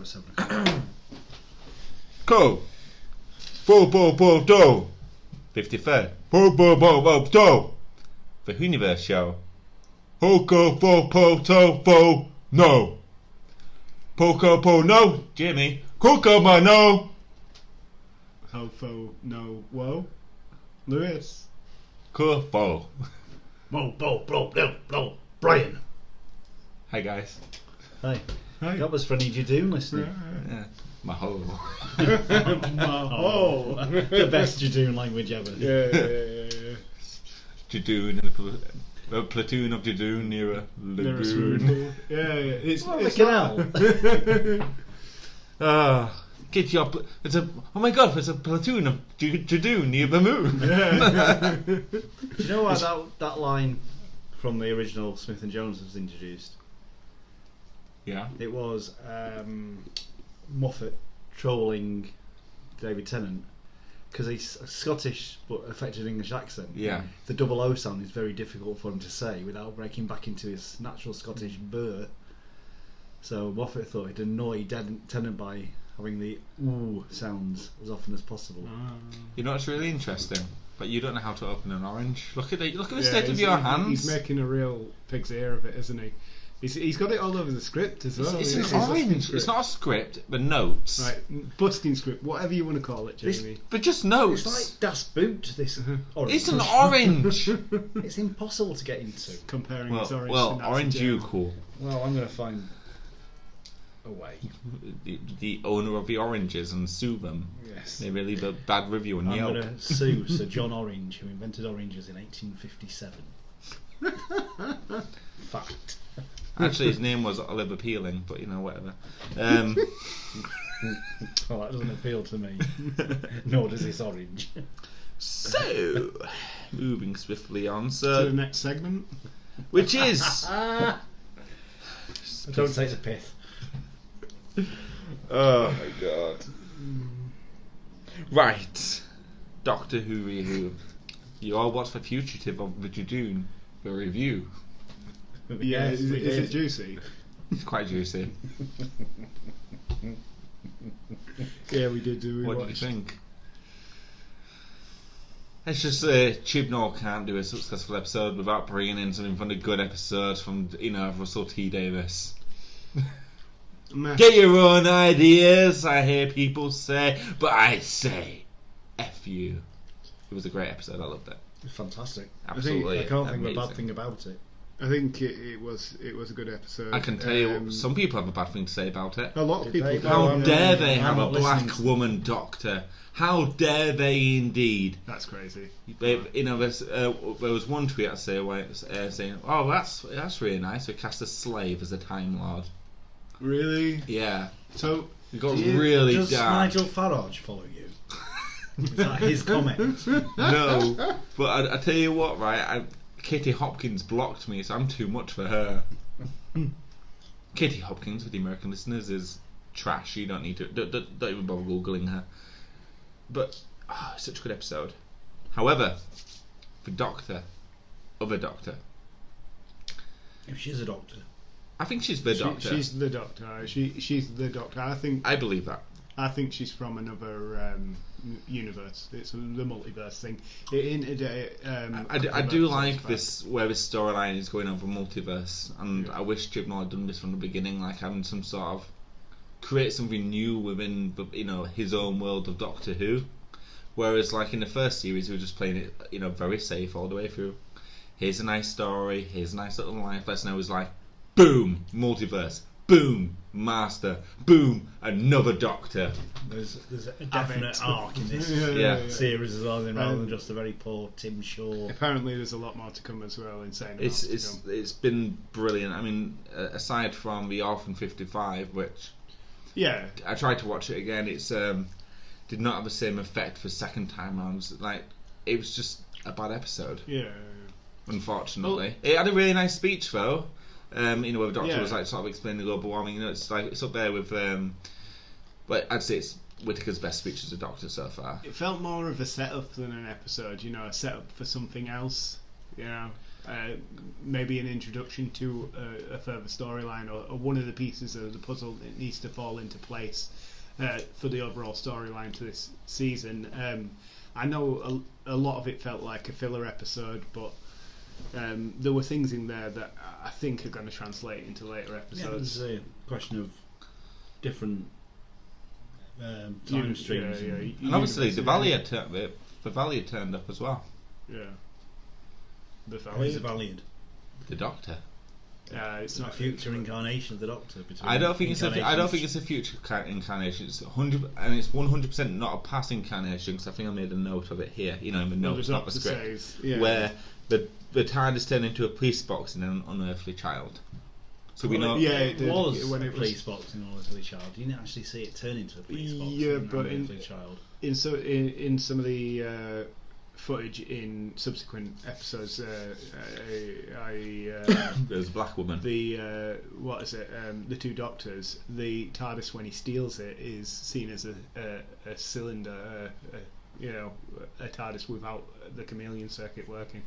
at 7 o'clock. Cool. 4 53rd. 4 the Whoniverse show. Poco no. Poco no. Jimmy. Coco no. Hofo no whoa. Lewis. Cool. Blow. Brian. Hi guys. Hi. Hi. That was for any Judoon listening. Yeah. My whole. Oh, the best Judoon language ever. Yeah. Judoon and a platoon of Judoon near a lagoon. Yeah. It's What the canal? Get your. It's a. Oh my god! It's a platoon of Judoon near the moon. Yeah. Do you know why that line from the original Smith and Jones was introduced? Yeah. It was Moffat trolling David Tennant because he's Scottish but affected English accent. Yeah. The double O sound is very difficult for him to say without breaking back into his natural Scottish burr. So Moffat thought he'd annoy Tennant by having the ooh sounds as often as possible. You know what's really interesting? But you don't know how to open an orange. Look at the state of he's- your hands. He's making a real pig's ear of it, isn't he? He's got it all over the script as well. It's It's an a orange. script. It's not a script, but notes. Right, busting script, whatever you want to call it, Jamie. But just notes. It's like Das Boot, this orange. It's an orange. It's impossible to get into. Comparing his orange to well, Nazi orange you German. cool. Well, I'm going to find a way. The owner of the oranges and sue them. Yes. Maybe leave a bad review on I'm Yelp. going to sue Sir John Orange, who invented oranges in 1857. Fact. Actually, his name was Oliver Peeling, but you know, whatever. Well, that doesn't appeal to me. Nor does this orange. So, moving swiftly on, To so the next segment. which is Don't take the pith. oh my god. Right, Doctor Who. You all watched the Fugitive of the Judoon, the review. Yeah, Yes, is we it did. juicy? It's quite juicy. Yeah, we did. What did you think? It's just Chibnall can't do a successful episode without bringing in something from a good episode from Russell T Davis. Get your own ideas, I hear people say, but I say, F you. It was a great episode, I loved it. Fantastic. Absolutely. I can't think of a amazing. bad thing about it. I think it was a good episode. I can tell you, some people have a bad thing to say about it. a lot of Did people. they? do. How I'm dare not- they I'm have a not black listening to- woman doctor? How dare they indeed? That's crazy. There was one tweet I say saying, "Oh, that's really nice. We cast a slave as a Time Lord." Really? Yeah, So it got really Does dark. Nigel Farage follow you? Is that his comment? No, but I tell you what, right? Katie Hopkins blocked me, so I'm too much for her. Katie Hopkins, for the American listeners, is trash. You don't need to. Don't even bother googling her. But such a good episode. However, the other Doctor, If she's a doctor. I think she's the Doctor. she's the Doctor. She's the Doctor. I believe that. I think she's from another universe. It's the multiverse thing. It hinted at it, I do like this where this storyline is going over multiverse, and I wish Chibnall had done this from the beginning, like having some sort of create something new within his own world of Doctor Who. Whereas, like in the first series, we were just playing it, very safe all the way through. Here's a nice story. Here's a nice little life lesson. It was like, boom, multiverse. Boom, Master. Boom, another Doctor. There's a definite arc in this Yeah. series as well, rather than just a very poor Tim Shaw. Apparently, there's a lot more to come as well. Insane. It's been brilliant. I mean, aside from the Orphan 55, which yeah. I tried to watch it again. It's did not have the same effect for second time rounds. Like it was just a bad episode. Yeah. Unfortunately, it had a really nice speech though. Where the Doctor Yeah. was like sort of explaining global warming. It's like it's up there with. But I'd say it's Whittaker's best speech as a Doctor so far. It felt more of a setup than an episode. A setup for something else. maybe an introduction to a further storyline, or one of the pieces of the puzzle that needs to fall into place for the overall storyline to this season. I know a lot of it felt like a filler episode, but there were things in there that I think are going to translate into later episodes. Yeah, it's a question of different time streams. And obviously, the Valiant turned up as well. Yeah. The Who's the Valiant? The Doctor. It's not a future incarnation of the Doctor. I don't think it's a future incarnation. It's 100, and it's 100% not a past incarnation, because I think I made a note of it here. In the notes, not the script, where the TARDIS turned into a police box in an unearthly child. So we know. Yeah, it was when it police box in an unearthly child. You didn't actually see it turn into a police box in an unearthly child. In some of the footage in subsequent episodes, there's a black woman. The what is it? The two Doctors. The TARDIS, when he steals it, is seen as a cylinder, a TARDIS without the chameleon circuit working.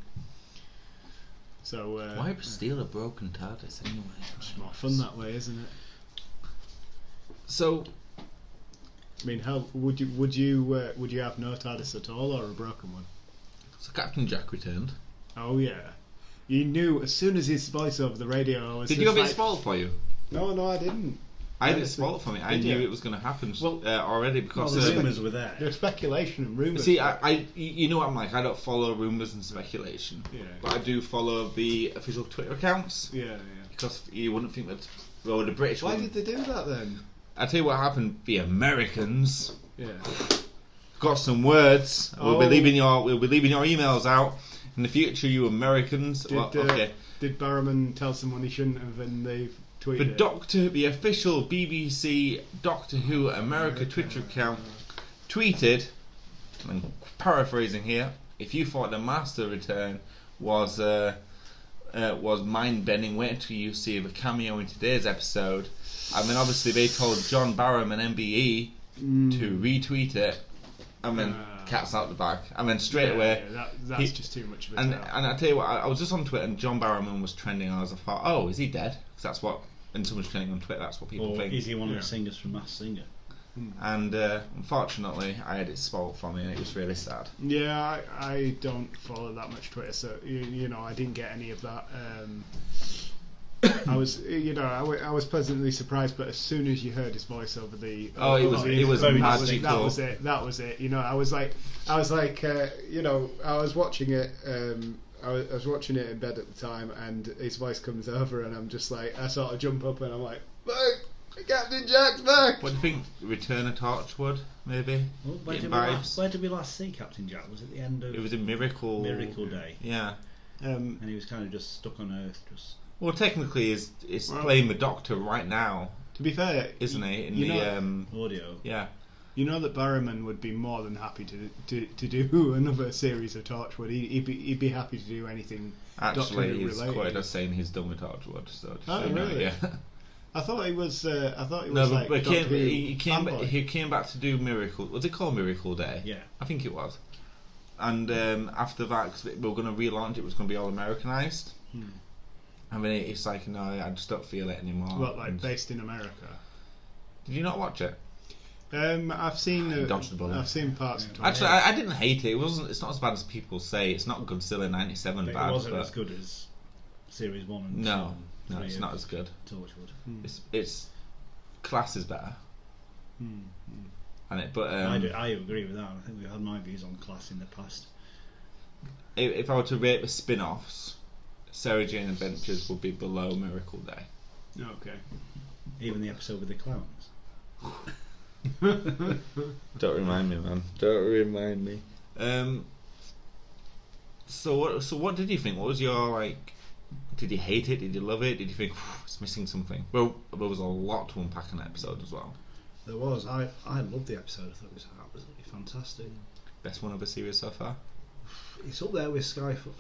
So why steal a broken TARDIS anyway? It's more fun that way, isn't it? So, I mean, how would you have no TARDIS at all, or a broken one? So Captain Jack returned. Oh yeah, you knew as soon as his voice over the radio. Did you have it spoiled for you? No, I didn't. I had it spoiled for me. I knew it was going to happen already, because the rumours were there. There's speculation and rumours. See, you know what I'm like. I don't follow rumours and speculation, but I do follow the official Twitter accounts. Yeah. Because you wouldn't think that. Well, the British. Why did they do that then? I tell you what happened. The Americans. Yeah. Got some words. We'll be leaving your emails out in the future, you Americans. Did Barrowman tell someone he shouldn't have, and they've tweeted the official BBC Doctor Who America Twitter account tweeted, and I'm paraphrasing here, if you thought the Master Return was mind-bending, wait until you see the cameo in today's episode. I mean, obviously they told John Barham and MBE to retweet it, and then cat's out the bag. And then straight away... that's just too much of a and I tell you what, I was just on Twitter and John Barrowman was trending, and I thought, oh, is he dead? Because that's what... And someone's trending on Twitter, that's what people think. Or is he one of the singers from Masked Singer? And unfortunately, I had it spoiled for me, and it was really sad. Yeah, I don't follow that much Twitter, so I didn't get any of that. I was pleasantly surprised, but as soon as you heard his voice over the it was magical. That was it. I was watching it. I was watching it in bed at the time, and his voice comes over, and I'm just like, I sort of jump up, and I'm like, look, Captain Jack's back. What do you think? Return of Torchwood, maybe? Well, where did we last see Captain Jack? Was it the end of? It was in Miracle Day. Yeah. And he was kind of just stuck on Earth, just. Well, technically, it's playing the Doctor right now. To be fair, isn't he? In the audio. Yeah. You know that Barrowman would be more than happy to do another series of Torchwood. He'd be happy to do anything. Actually, he's quoted as saying he's done with Torchwood. So really? Yeah. I thought he was. No, but he came back to do Miracle. Was it called Miracle Day? Yeah, I think it was. And after that, cause we were going to relaunch, it was going to be all Americanized. I mean, it's like, no, I just don't feel it anymore. What, like based in America? Did you not watch it? I've seen. I've seen parts. Of Actually, I didn't hate it. It wasn't. It's not as bad as people say. It's not Godzilla '97 bad. It wasn't as good as Series 1 and 2. No, it's not as good. Torchwood. It's class is better. And but I agree with that. I think we've had my views on class in the past. If I were to rate the spin-offs, Sarah Jane Adventures would be below Miracle Day. Okay. Even the episode with the clowns. Don't remind me, man. Don't remind me. So what did you think? What was your like? Did you hate it? Did you love it? Did you think it's missing something? Well, there was a lot to unpack in that episode as well. There was. I loved the episode. I thought it was absolutely fantastic. Best one of the series so far. It's up there with Spyfall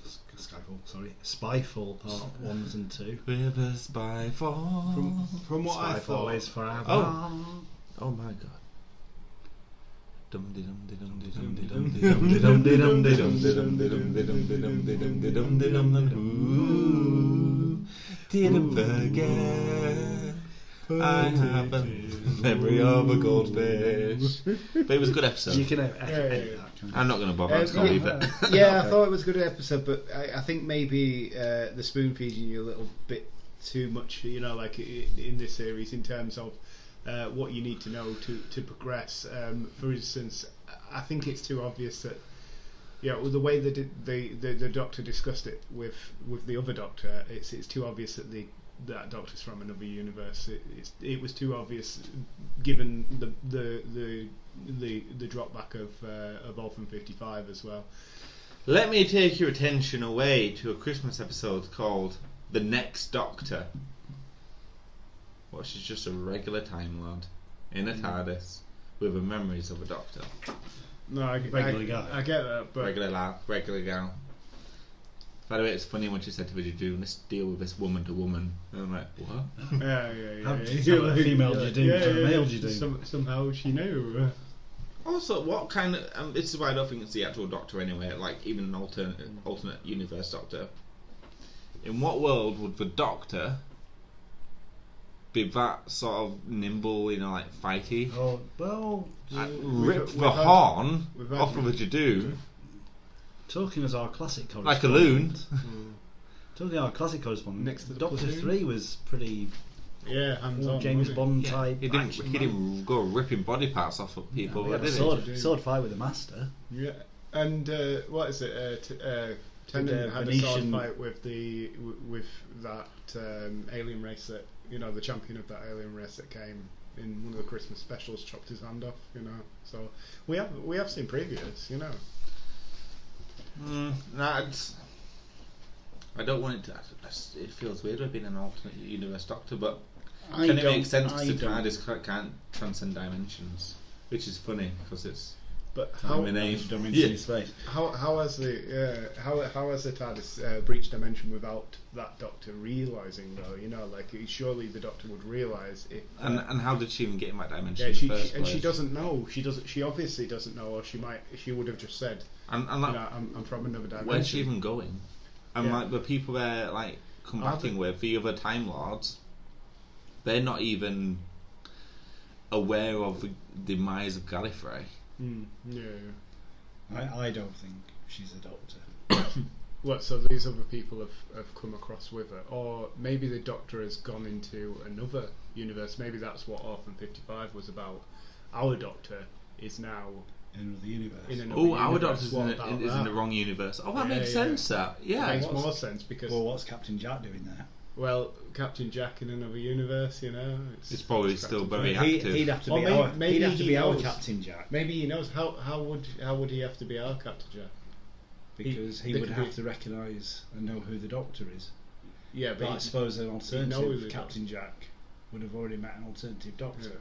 part 1 and 2. With a Spyfall. From what I thought, is forever. Oh my god. Ooh, didn't forget. I have a memory of a goldfish. But it was a good episode. You can edit that. I'm not going to bother. I'm just going to leave it. Yeah, I thought it was a good episode, but I think maybe the spoon feeding you a little bit too much, like in this series in terms of what you need to know to progress. For instance, I think it's too obvious that the way the Doctor discussed it with the other Doctor, it's too obvious that that Doctor's from another universe. It was too obvious given the drop back of Orphan 55 as well. Let me take your attention away to a Christmas episode called The Next Doctor. She's just a regular Time Lord in a TARDIS with the memories of a Doctor. No, I get that, but regular gal. By the way, it's funny when she said to me, "Judoon, let's deal with this woman to woman." And I'm like, what? Yeah. How female Judoon to a male Judoon? Somehow she knew. Also, what kind of... this is why I don't think it's the actual Doctor anyway, like even an alternate universe Doctor. In what world would the Doctor be that sort of nimble, like fighty? Oh, well... Rip the horn off of a Judoon. Talking as our classic correspondent. Like a loon. Talking our classic correspondent. Next to the Doctor platoon. 3 was pretty... hands-on. James Bond Yeah, type. he didn't go ripping body parts off of people, We had did a he? sword fight with the Master. Yeah, and what is it? Tennant had a sword fight with that alien race that the champion of that alien race that came in one of the Christmas specials, chopped his hand off. So we have seen previous. I don't want it to. It feels weird with being an alternate universe Doctor, but I can it don't- make sense I because the don't. TARDIS can't transcend dimensions, which is funny because it's But time and age. Space. how has the TARDIS breached dimension without that Doctor realizing though? Surely the Doctor would realize if. And how did she even get in that dimension? Yeah, in the first place? she doesn't know. She obviously doesn't know, or she would have just said, And I'm from another dimension. where's she even going? And Yeah. like the people they're like combating with, the other Time Lords, they're not even aware of the demise of Gallifrey. I don't think she's a Doctor. What? So these other people have come across with her, or maybe the Doctor has gone into another universe. Maybe that's what Orphan 55 was about. Our Doctor is now In another universe. in another Oh, our universe. Doctor's What is about in that? the wrong universe. Oh, that makes Yeah. sense. That It yeah. makes more sense because Well, what's Captain Jack doing there? Captain Jack in another universe, It's probably still very active. He'd have to Or be maybe- our, maybe he'd have to he be our knows. Captain Jack, Maybe he knows how would he have to be our Captain Jack? because he they would could have be- to recognise and know who the Doctor is. Yeah, But I suppose an knows alternative the Captain Jack would have already met an alternative Doctor.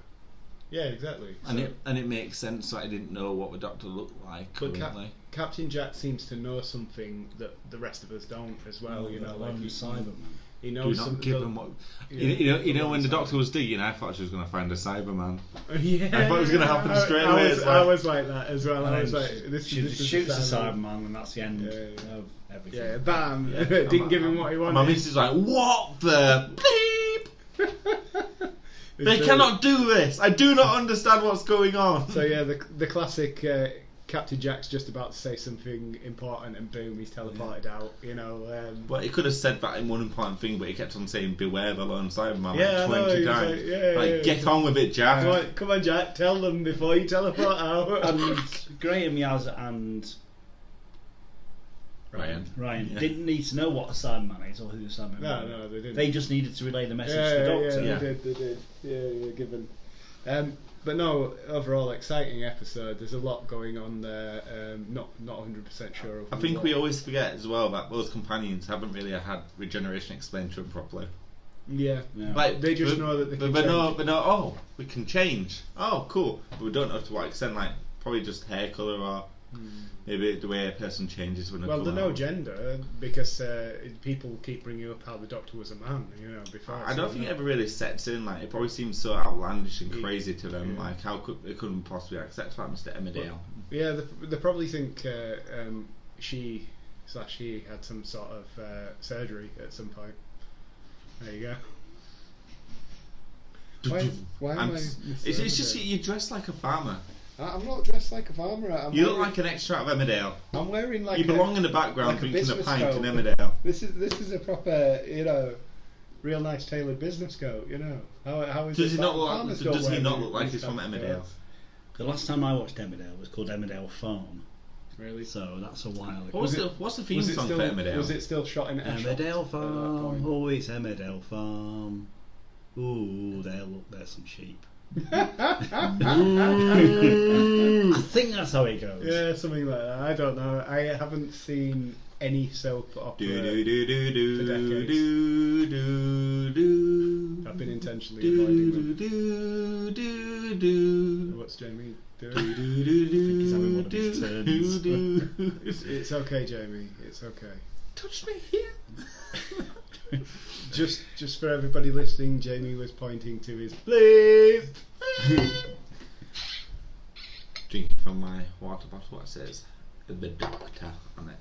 Yeah, exactly. And it makes sense that I didn't know what the Doctor looked like But currently. Captain Jack seems to know something that the rest of us don't as well. Like Cyberman. he Do knows not some. give them what. Yeah. You know when the Doctor was digging, I thought she was going to find a Cyberman. Yeah, I thought it was going to happen straight I away. was, It's I like- was like that as well. I was like, she this is shoots a Cyberman. Cyberman, and that's the end Yeah. of everything. Yeah, bam! Didn't give him what he My wanted. missus is like, what the bleep? They It's cannot do this. I do not understand what's going on. So yeah, the classic Captain Jack's just about to say something important, and boom, he's teleported out. But he could have said that in one important thing, but he kept on saying, beware the lone Cyberman Yeah, I like know, 20 he was times. like, yeah. Get on with it, Jack. Come on, Jack, tell them before you teleport out. And Graham, Yaz, and Ryan. Ryan didn't need to know what a Cyberman is or who the Cyberman was. No, they didn't. They just needed to relay the message to the Doctor. Yeah, they did. Yeah, given. But no, overall exciting episode. There's a lot going on there. Not 100% sure of. I think we always forget as well that those companions haven't really had regeneration explained to them properly. Yeah. Yeah. Like, They just know that they can but no, change. but no. Oh, we can change. Oh, cool. But we don't know to what extent. Like probably just hair colour or maybe the way a person changes when they Well, come there's no out. gender because people keep bringing up how the Doctor was a man. Before. I don't so think no. it ever really sets in. Like it probably seems so outlandish and crazy to them. Yeah. Like how could they couldn't possibly accept that, Mr. Emmerdale? Yeah, they probably think she /he had some sort of surgery at some point. There you go. Why am I? It's just you dress like a farmer. I'm not dressed like a farmer. You look like an extra out of Emmerdale. I'm wearing like. You belong in the background like drinking a pint coat. in Emmerdale. This is a proper, real nice tailored business coat. How is Does it he not look farmers like? don't Does he wear not these- look like these he's from type of Emmerdale? coats? The last time I watched Emmerdale was called Emmerdale Farm, Really? so that's a while ago. What's the theme song for Emmerdale? Was it still shot in Essex at Emmerdale that Farm. point? Oh, it's Emmerdale Farm. Ooh, there's some sheep. I think that's how it goes. Yeah, something like that. I don't know. I haven't seen any soap opera. Do do do do do For decades. do do do. I've been intentionally avoiding them. Do do do. What's Jamie Do doing? do do do. he's having one of his turns. do. It's okay, Jamie. It's okay. Touch me here. Just for everybody listening, Jamie was pointing to his bleep. Drinking from my water bottle. It says the doctor on it.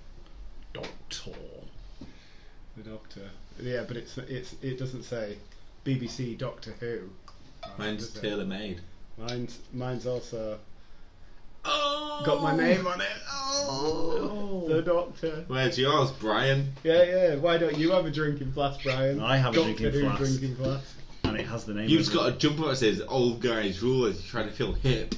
Doctor. The Doctor. Yeah, but it doesn't say BBC Doctor Who. Mine's does it? tailor made. Mine's also Oh, got my name on it. Oh, the Doctor. Where's yours, Brian? Yeah. Why don't you have a drinking flask, Brian? I have a Doctor drinking Who flask. drinking flask. And it has the name. You've of just got a jumper that says "Old Guys Rule" as you try to feel hip.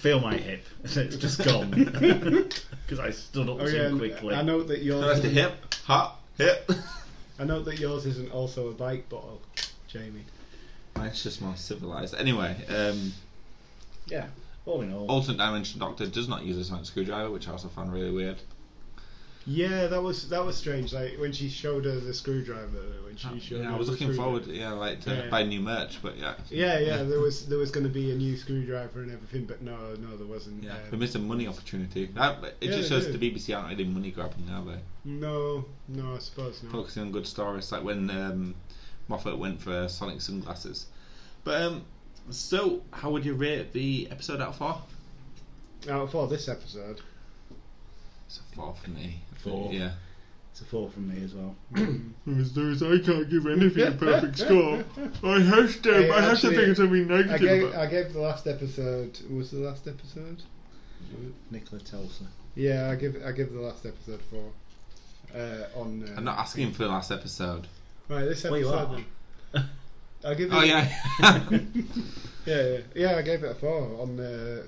Feel my hip. It's just gone because I stood up too and quickly. I know that yours. So that's the hip, hop, hip. I know that yours isn't also a bike bottle, Jamie. Mine's just more civilized. Anyway, Yeah. All in all. alternate dimension Doctor does not use a sonic screwdriver, which I also found really weird. Yeah, that was strange. Like when she showed her the screwdriver. When she showed Yeah, her I was the looking screwdriver. forward, to Yeah. buy new merch, but yeah. Yeah. There was going to be a new screwdriver and everything, but no, there wasn't. Yeah, we missed a money opportunity. It Yeah, just they shows do. the BBC aren't really money grabbing, are they? No, I suppose not. Focusing on good stories, like when Moffat went for Sonic sunglasses. But so how would you rate the episode out of 4? Out of 4 this episode. It's a 4 for me. 4. Yeah. It's a 4 from me as well. As I can't give anything a perfect score. I have to. Hey, I have to actually, think of something negative. I gave the last episode. Was the last episode? Nicola Tulsa. Yeah, I give the last episode 4. On. I'm not asking for the last episode. Right, this Well, you episode. are. Then. I'll give it. Oh yeah. Yeah. I gave it a 4 on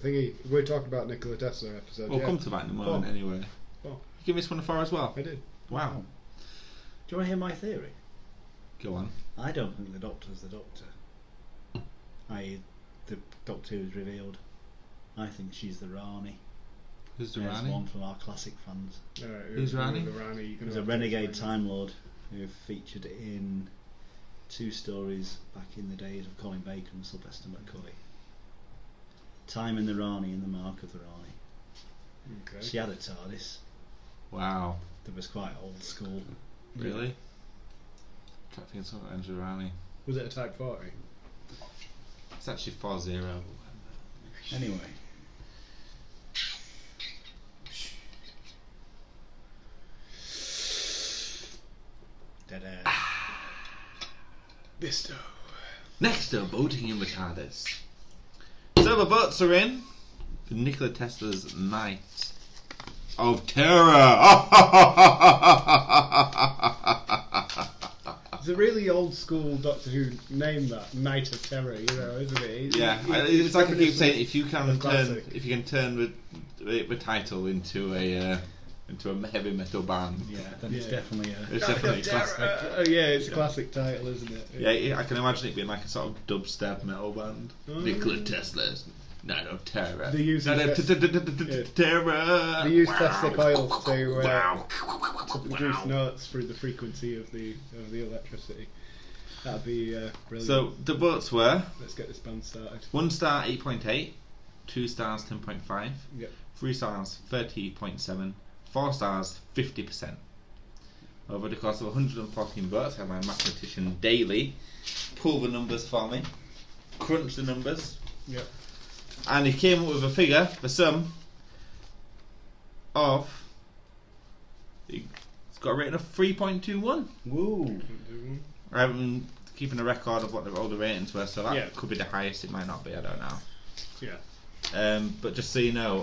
thingy. We're talking about Nikola Tesla episode. We'll yeah. come to that in a moment 4. anyway. 4. You give this one a 4 as well? I did. Wow. Do you want to hear my theory? Go on. I don't think the Doctor's the Doctor. I.e., the Doctor who's revealed. I think she's the Rani. Who's the There's Rani? one from our classic fans. Who's Rani? The Rani? You can He's have a to renegade explain. Time Lord who featured in 2 stories back in the days of Colin Bacon and Sylvester McCoy. Time in the Rani and the Mark of the Rani. Okay. She had a TARDIS Wow. that was quite old school. Really? Trying to think of something Andrew Rani. Was it a Type 40? It's actually 4-0. Anyway, da-da. Bisto. Next up, voting in the TARDIS. So the votes are in for Nikola Tesla's Night of Terror. It's a really old school Doctor Who name, that Night of Terror, isn't it? Yeah, it's like I keep saying, if you can a turn, classic. if you can turn the title into a heavy metal band, Yeah, then it's Yeah. definitely a... it's definitely a classic. Yeah, it's a classic title, isn't it? Yeah, I can imagine it being like a sort of dubstep metal band. Oh. Nikola Tesla's Night of Terror. They use Night of Terror. They use Tesla coils to Wow. produce notes through the frequency of the electricity. That'd be brilliant. So the votes were Let's get this band started. 1 star 8.8, 2 stars 10.5, Yep. 3 stars 30.7, 4 stars 50%. Over the course of 114 votes, I have my mathematician daily pull the numbers for me, crunch the numbers, Yep. and he came up with a figure, the sum of got a rating of 3.21. Woo! I haven't been keeping a record of what all the ratings were, so that Yeah. could be the highest. It might not be. I don't know. Yeah. But just so you know,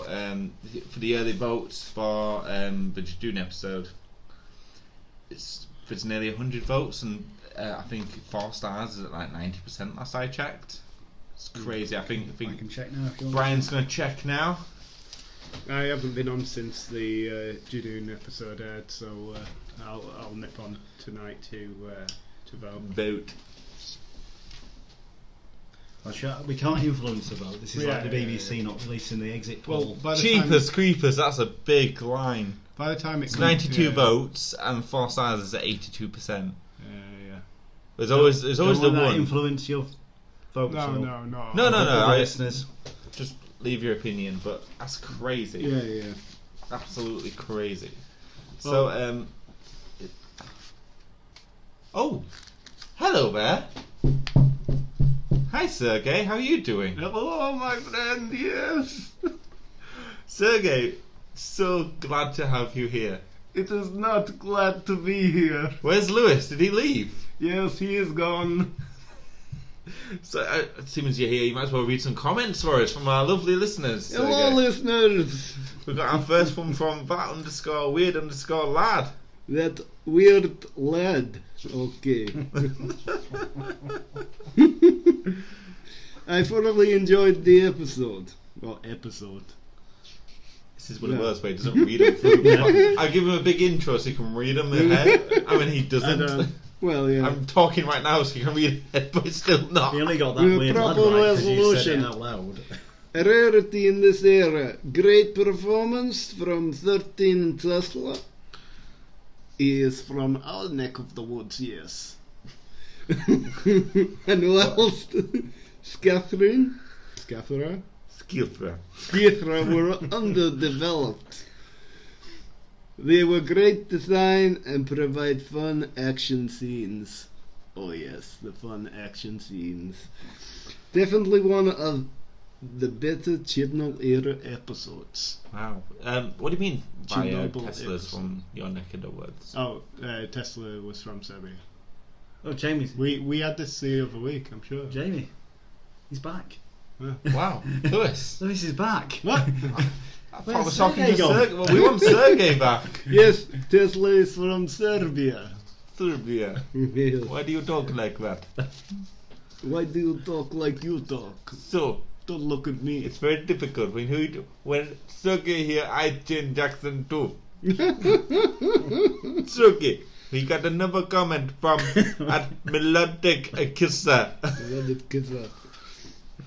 for the early votes for the Judoon episode, it's nearly 100 votes, and I think 4 stars is at like 90% last I checked. It's crazy. I think I can check now if you want. Brian's going to check now. I haven't been on since the Judoon episode aired, so I'll nip on tonight to vote. Vote. We can't influence the vote. This is Yeah, like the yeah, BBC not releasing the exit poll. Well, by the Cheapers, creepers, that's a big line. By the time It's 92 votes, and 4 stars is at 82%. Yeah. There's always the Don't let that one. influence your vote. No. No. I- Listeners. Just leave your opinion, but that's crazy. Yeah. Absolutely crazy. Well- So, oh, hello there. Hi, Sergey. How are you doing? Hello, my friend. Yes. Sergey, so glad to have you here. It is not glad to be here. Where's Lewis? Did he leave? Yes, he is gone. So, it seems you're here. You might as well read some comments for us from our lovely listeners. Hello, Sergey. listeners. We've got our first one from vat_weird_lad. That weird lad. Okay. I thoroughly enjoyed the episode. Well, episode. This is one of the worst ways. He doesn't read them through. I give him a big intro so he can read them ahead. I mean, he doesn't. Well, yeah. I'm talking right now so he can read it, but it's still not. You only got that With weird lad proper right 'cause you said resolution. it out loud. A rarity in this era. Great performance from 13 Tesla. He is from our neck of the woods, yes. And whilst Scathrin, Skithra. Skithra were underdeveloped, they were great design and provide fun action scenes. Oh yes, the fun action scenes. Definitely one of the better Chibnall era episodes. Wow. What do you mean by Chernobyl Teslas episode. from your neck of the woods? Oh, Tesla was from Serbia. Oh, Jamie's. We had this the other week, I'm sure. Jamie. He's back. Wow. Lewis. Lewis is back. What? I thought I Where's was talking Sergey to gone? Sergey. Well, we want Sergey back. Yes, Tesla is from Serbia. Serbia. Yes. Why do you talk like that? Why do you talk like you talk? So, Don't look at me. it's very difficult. When Sergey here, I change Jackson too. Sergey, we got another comment from at Melodic Kisser.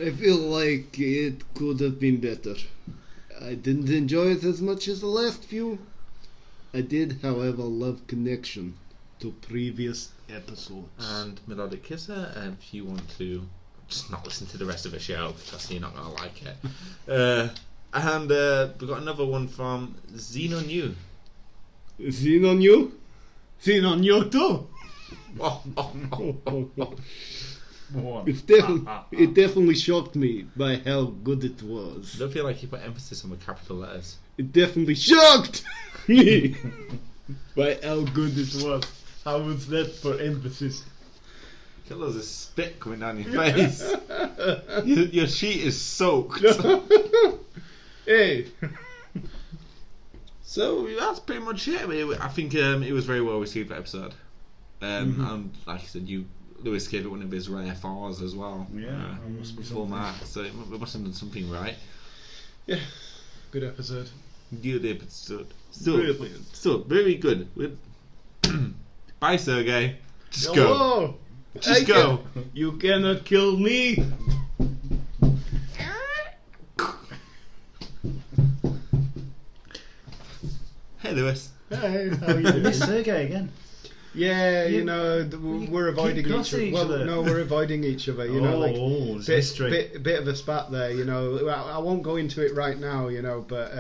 I feel like it could have been better. I didn't enjoy it as much as the last few. I did, however, love connection to previous episodes. And Melodic Kisser, if you want to just not listen to the rest of the show because you're not going to like it. And we've got another one from Xeno New. Seen on you? Seen on you too? It definitely shocked me by how good it I was. don't feel like you put emphasis on the capital letters. It definitely shocked me by how good it was. How was that for emphasis? Get loads of spit coming down your face. your sheet is soaked. Hey! So that's pretty much it. I think it was very well received, that episode. And like I said, Lewis gave it one of his rare 4s as well. Yeah, it must be full something. mark. So we must have done something right. Yeah, good episode. Good episode. So, Brilliant. so very good. Bye, Sergey. Just go. Hello! Just go. You cannot kill me! Hey, Lewis. Hey, how are you I doing? miss Sergey again. Yeah, You- we're avoiding keep each crossing other. each Well, other. no, we're avoiding each other. You know, like there's history. bit of a spat there. You know, I won't go into it right now. You know, but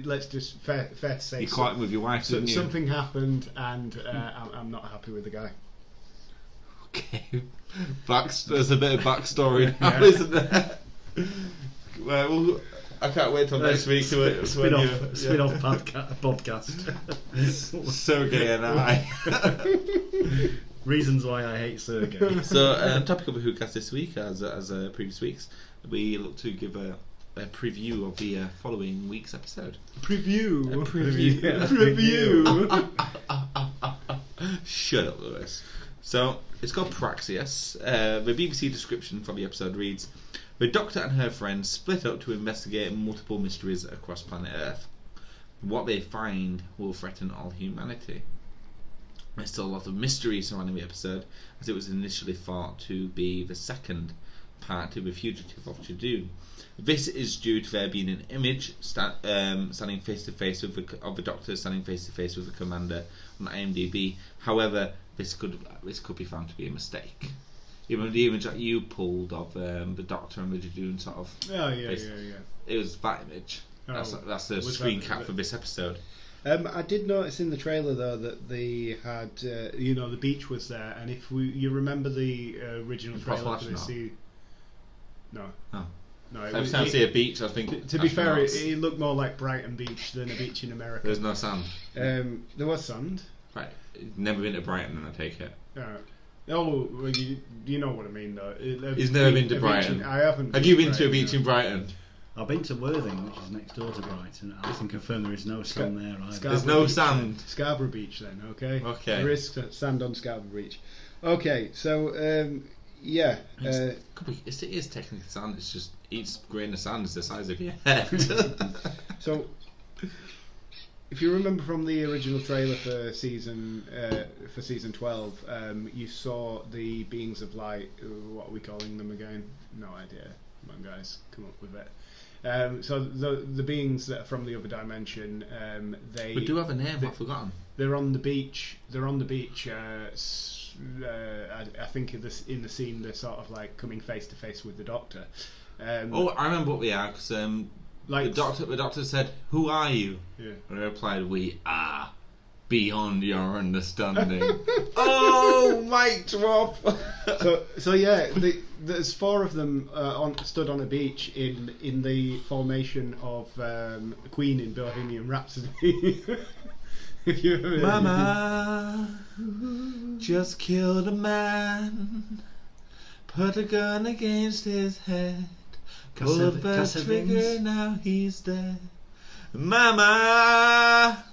let's just fair to say You caught him with your wife, didn't you? something happened, and I'm not happy with the guy. Okay. There's a bit of backstory now, isn't there? Well, I can't wait till next week to spin-off podcast. Sergey and I. Reasons why I hate Sergey. So, topic of a WhoCast this week, as previous weeks, we look to give a preview of the following week's episode. Preview. Shut up, Lewis. So, it's called Praxeus. The BBC description for the episode reads: the Doctor and her friends split up to investigate multiple mysteries across planet Earth. What they find will threaten all humanity. There's still a lot of mystery surrounding the episode, as it was initially thought to be the second part to the Fugitive of Judoon. This is due to there being an image standing face to face with the Doctor standing face to face with the Commander on IMDb. However, this could be found to be a mistake. Even the image that you pulled of the Doctor and the Judoon sort of. Oh yeah. It was that image. That's the screen cap for this episode. I did notice in the trailer though that they had, the beach was there, and if you remember the original trailer for this season, no. Every time I see a beach, I think. To be fair, it looked more like Brighton Beach than a beach in America. There's no sand. There was sand. Right, never been to Brighton, and I take it. Oh, well, you know what I mean though. He's never been to Brighton. I haven't. Have you been to a beach in Brighton? I've been to Worthing, which is next door to Brighton. I can confirm there is no sand there either. There's no sand. Scarborough Beach then, okay? Okay. There is sand on Scarborough Beach. Okay, so, yeah. It is technically sand, it's just each grain of sand is the size of your head. So, if you remember from the original trailer for season 12, you saw the beings of light. What are we calling them again? No idea. Come on, guys, come up with it. So the beings that are from the other dimension, we do have a name. I've forgotten. They're on the beach. I think in the scene they're sort of like coming face to face with the Doctor. I remember what we are, because the doctor said, "Who are you?" Yeah. And I replied, "We are beyond your understanding." Oh, mic drop. So yeah, there's four of them stood on a beach in the formation of Queen in Bohemian Rhapsody. If you remember, Mama just killed a man, put a gun against his head, pulled the trigger, now he's dead. Mama,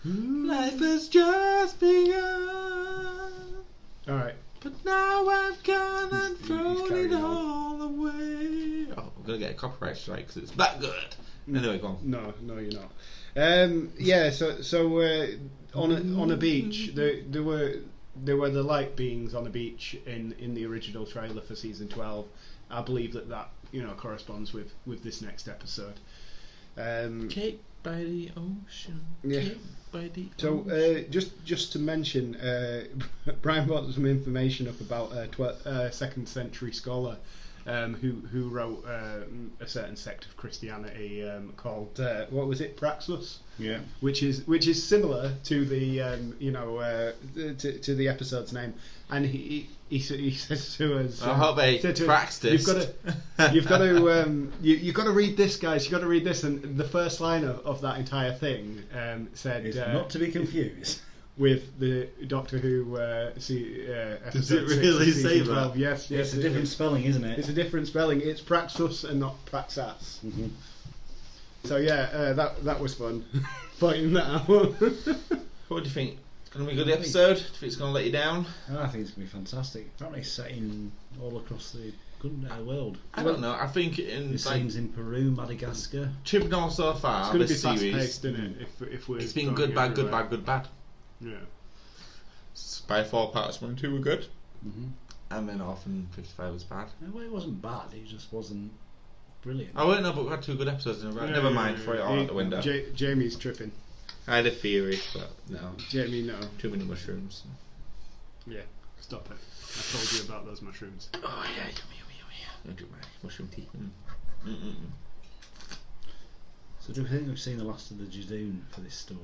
life has just begun. Alright. But now I've gone and thrown it all away. Oh, we're going to get a copyright strike because it's that good. Anyway, go on. No, you're not. Yeah, so on a beach, there were the light beings on a beach in the original trailer for season 12. I believe that corresponds with this next episode. Cape by the ocean. Yeah. Cape by the So ocean. just to mention, Brian brought some information up about a 2nd century scholar who wrote a certain sect of Christianity called what was it, Praxeus? Yeah. Which is similar to the to the episode's name, and he says to us, I hope they practiced. You've got to read this, guys. You've got to read this, and the first line of that entire thing said, It's not to be confused with the Doctor Who episode. Does it really say 12. that? Yes. It's a different spelling, isn't it? It's a different spelling. It's Praxeus and not Praxas. Mm-hmm. So yeah, that was fun. Pointing that out. What do you think? It's going to be a good episode? Do you think it's going to let you down? I think it's going to be fantastic. Apparently setting all across the world. I don't know. I think There's scenes in Peru, Madagascar. Chibnall so far, It's going to be this fast series, paced, isn't it? If we're it's been going good, bad, good, everywhere. bad, good, bad. Yeah. By 4 parts, 1 and 2 were good. Mm-hmm. And then Orphan 55 was bad. No, it wasn't bad. It just wasn't brilliant. I won't know, but we had 2 good episodes in a row. Never mind, throw it all out the window. Jamie's tripping. I had a theory, but no. Jamie, no. Too many mushrooms. Yeah, stop it. I told you about those mushrooms. Oh yeah, yummy. I'll drink my mushroom tea. So do you think we've seen the last of the Judoon for this story?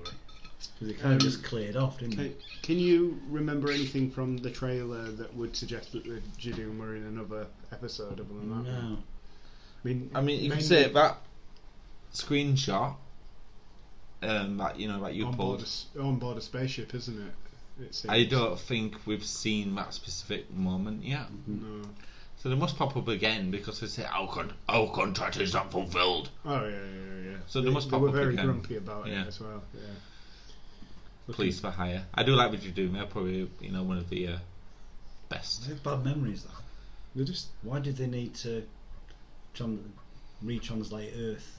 Because it kind of just cleared off, didn't it? Can you remember anything from the trailer that would suggest that the Judoon were in another episode other than that? No. I mean, you can say that screenshot that you pulled. On board a spaceship, isn't it? It seems. I don't think we've seen that specific moment yet. No. So they must pop up again because they say our contract is not fulfilled. Oh yeah. So they must pop were up very again. grumpy about it as well. Yeah. Police for hire. I do like what you do. They're probably one of the best. They have bad memories though. They're just Why did they need to retranslate Earth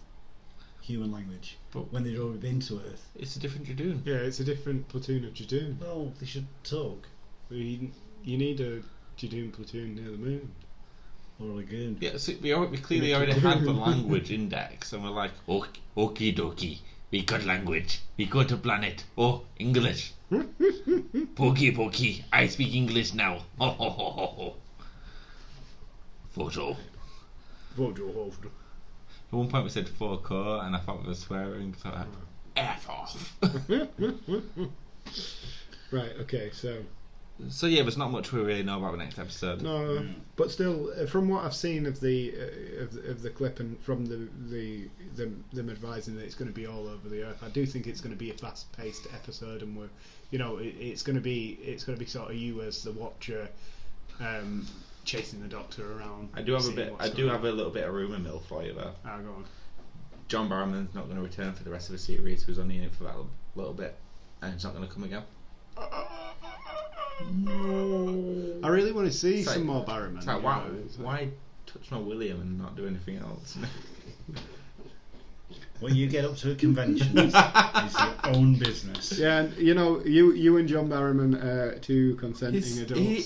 human language when they'd already been to Earth? It's a different Judoon. yeah. It's a different platoon of Judoon. Well, they should talk. You need a Judoon platoon near the moon. Or a lagoon. Yeah, so we clearly already had the language index, and we're like, okie dokie, we got language, we go to planet, English. Pokey, I speak English now. Ho ho ho ho ho. Photo. At one point we said photo, and I thought we were swearing, so I F off. Right. Okay. So yeah, there's not much we really know about the next episode. No, but still, from what I've seen of the clip and from them advising that it's going to be all over the earth, I do think it's going to be a fast-paced episode, and it's going to be sort of you as the watcher, chasing the Doctor around. I do have a little bit of rumour mill for you though. Ah, go on. John Barrowman's not going to return for the rest of the series. He was only in it for that little bit, and he's not going to come again. No. I really want to see some more Barrowman. It's like, wow, why touch my William and not do anything else? What you get up to at conventions is your own business. Yeah, and you and John Barrowman are two consenting adults.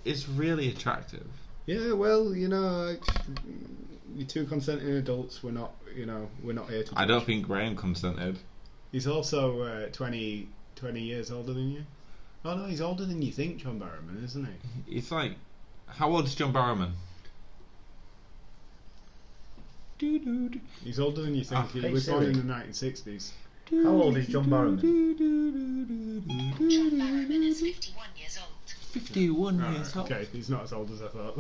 He's really attractive. Yeah, well, you're two consenting adults. We're not here to. I don't think Graham consented. He's also 20 years older than you. Oh no, he's older than you think, John Barrowman, isn't he? It's like, how old is John Barrowman? He's older than you think. He was born in the 1960s. How old is John Barrowman? John Barrowman is 51 years old. 51 years old. Okay, he's not as old as I thought.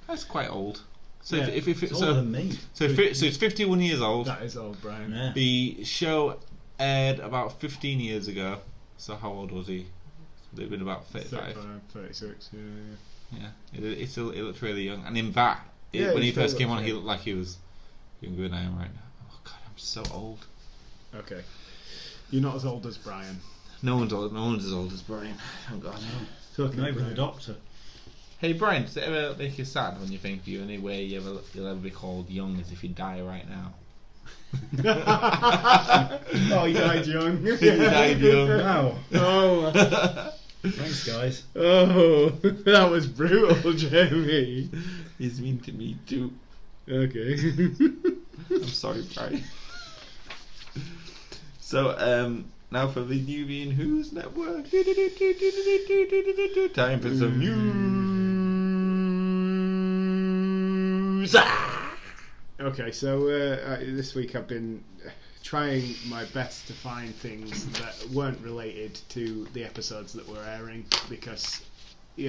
That's quite old. So Yeah, it's older than me. So it's 51 years old. That is old, Brian. Yeah. The show aired about 15 years ago. So how old was he? Would have been about 35. 36, Yeah, it looked really young. And in that, Yeah, when he he still first came looks on, he young. looked like he was younger than I am right now. Oh God, I'm so old. Okay. You're not as old as Brian. No one's as old as Brian. Oh God. Talking Not of even the Brian. Doctor. Hey Brian, does it ever make you sad when you think the only way you'll ever be called young is if you die right now? Oh, you died young. You died young. Wow. Oh. Thanks, guys. Oh, that was brutal, Jamie. He's mean to me too. Okay. I'm sorry, Brian. So, now for the Newbie and Who's Network. Time for some news. Okay, so this week I've been trying my best to find things that weren't related to the episodes that were airing, because do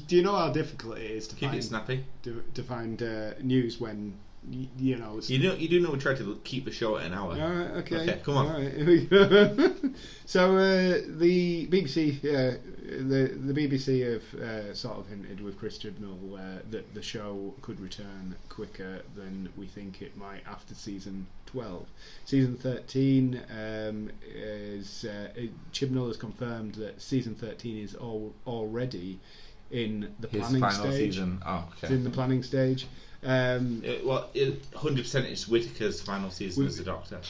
you know how difficult it is to Keep find it snappy. to find news when you know. You do know we try to keep the show at an hour. Alright, okay. Come on. Alright, here we go. So the BBC, the BBC have sort of hinted with Chris Chibnall that the show could return quicker than we think it might after season 12. Season 13 is Chibnall has confirmed that season 13 is already in the His planning final stage. season. Oh, It's okay. in the planning stage. 100% it's Whittaker's final season as the Doctor.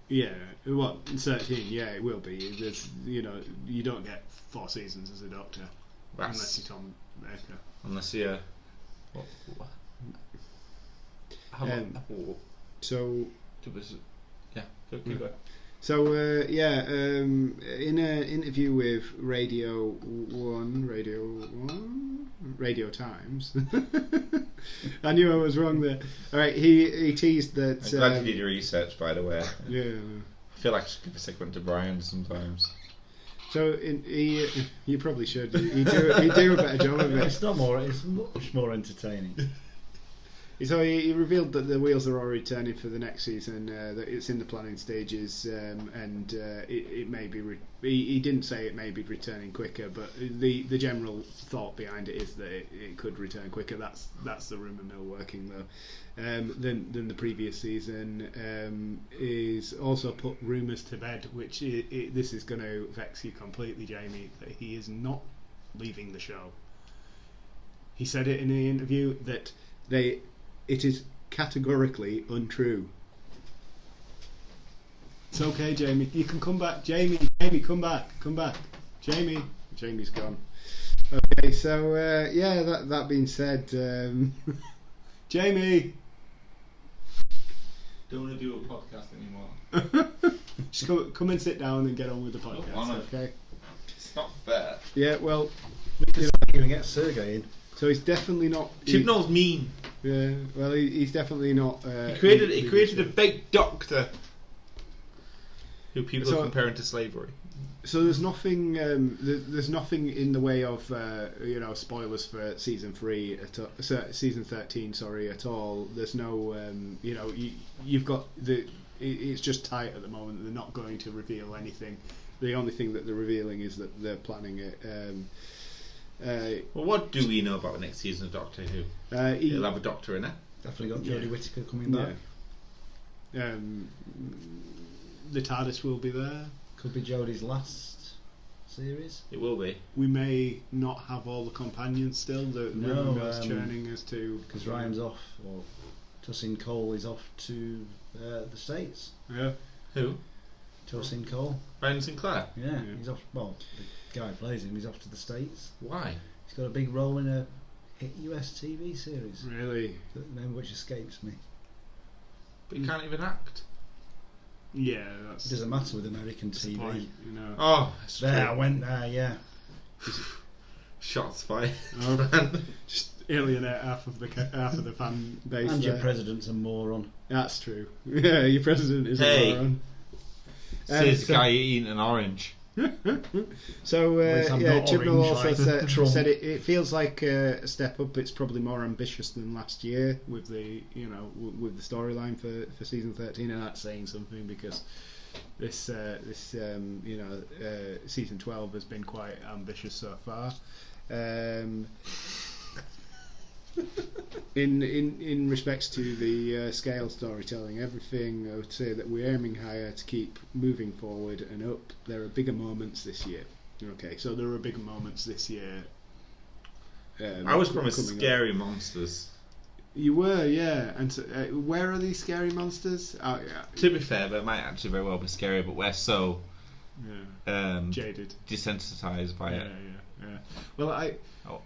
Yeah, 13? Yeah, it will be. There's, you don't get 4 seasons as a Doctor unless you're Tom Baker. Unless you're. So, Yeah, keep going. So in an interview with Radio Times, I knew I was wrong there. All right, he teased that. I'm glad you did your research, by the way. Yeah. I feel like I should give a segment to Brian sometimes. So you probably should. He do a better job of it. It's not more. It's much more entertaining. So he revealed that the wheels are already turning for the next season. That it's in the planning stages, and it may be. He didn't say it may be returning quicker, but the general thought behind it is that it could return quicker. That's the rumor mill working though. Than the previous season. Is also put rumors to bed, which this is going to vex you completely, Jamie. That he is not leaving the show. He said it in the interview that it is categorically untrue. It's okay, Jamie. You can come back, Jamie. Jamie, come back. Jamie's gone. Okay, so that being said, Jamie, Don't want to do a podcast anymore. just come and sit down and get on with the podcast. Okay. It's not fair. Yeah. Well, You're going to get Sergei in. so he's definitely not. Chibnall's mean. Yeah. Well, he's definitely not. He created a fake doctor who people So- are comparing to slavery. So there's nothing. There's nothing in the way of spoilers for season 3 season 13. Sorry, at all. There's no. You've got the. It's just tight at the moment. They're not going to reveal anything. The only thing that they're revealing is that they're planning it. Well, what do we know about the next season of Doctor Who? He'll have a doctor in it. Definitely got Jodie Whittaker coming back. Yeah. The TARDIS will be there. Could be Jodie's last series. It will be. We may not have all the companions still. The rumor mill's churning as to Because Ryan's off, or Tosin Cole is off to the States. Yeah. Who? Tosin Cole. Ryan Sinclair. Yeah, he's off. Well, the guy who plays him, he's off to the States. Why? He's got a big role in a hit US TV series, Really? the name of which escapes me. But he can't even act. Yeah, that's It doesn't matter with American the TV. point, Oh, that's There, I true. went there, yeah. Shots fired. Just alienate half of the fan base. And your there. president's a moron. That's true. Yeah, your president is Hey. a moron. Says so- the guy eating an orange. So least I'm not Chibnall orange, also right? Trump. said it feels like a step up. It's probably more ambitious than last year with the with the storyline for season 13, and that's saying something because this season 12 has been quite ambitious so far. In respects to the scale storytelling, everything, I would say that we're aiming higher to keep moving forward and up. There are bigger moments this year. Okay, so there are bigger moments this year. I was promised coming up. scary monsters. You were, yeah. And so, where are these scary monsters? Oh, yeah. To be fair, they might actually very well be scary, but we're so Jaded. desensitized by it. Yeah. Well, I